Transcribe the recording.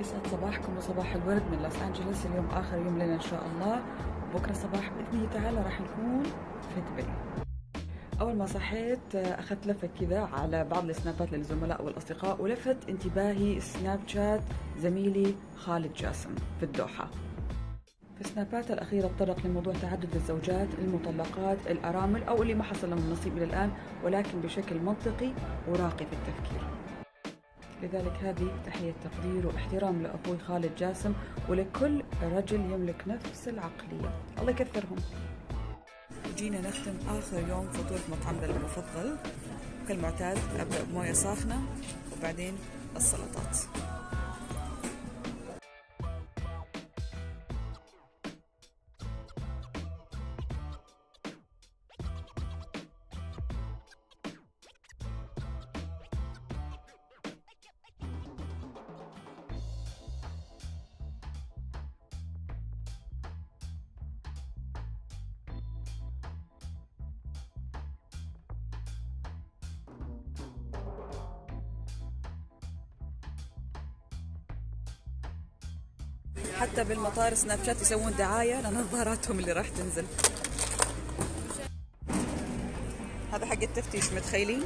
يسعد صباحكم وصباح الورد من لوس أنجلوس. اليوم آخر يوم لنا إن شاء الله، وبكرة صباح بإذنه تعالى راح نكون في دبي. أول ما صحيت أخذت لفة كذا على بعض السنابات للزملاء والأصدقاء، ولفت انتباهي سناب شات زميلي خالد جاسم في الدوحة. في السنابات الأخيرة تطرق لموضوع تعدد الزوجات، المطلقات، الأرامل أو اللي ما حصل لهم النصيب إلى الآن، ولكن بشكل منطقي وراقي في التفكير. لذلك هذه تحية تقدير واحترام لأخوي خالد جاسم ولكل رجل يملك نفس العقلية، الله يكثرهم. وجينا نختم آخر يوم فطور في مطعمنا المفضل. كالمعتاد أبدأ بموية ساخنة وبعدين السلطات. حتى بالمطار سناب شات يسوون دعاية لنظاراتهم اللي راح تنزل. هذا حق التفتيش، متخيلين؟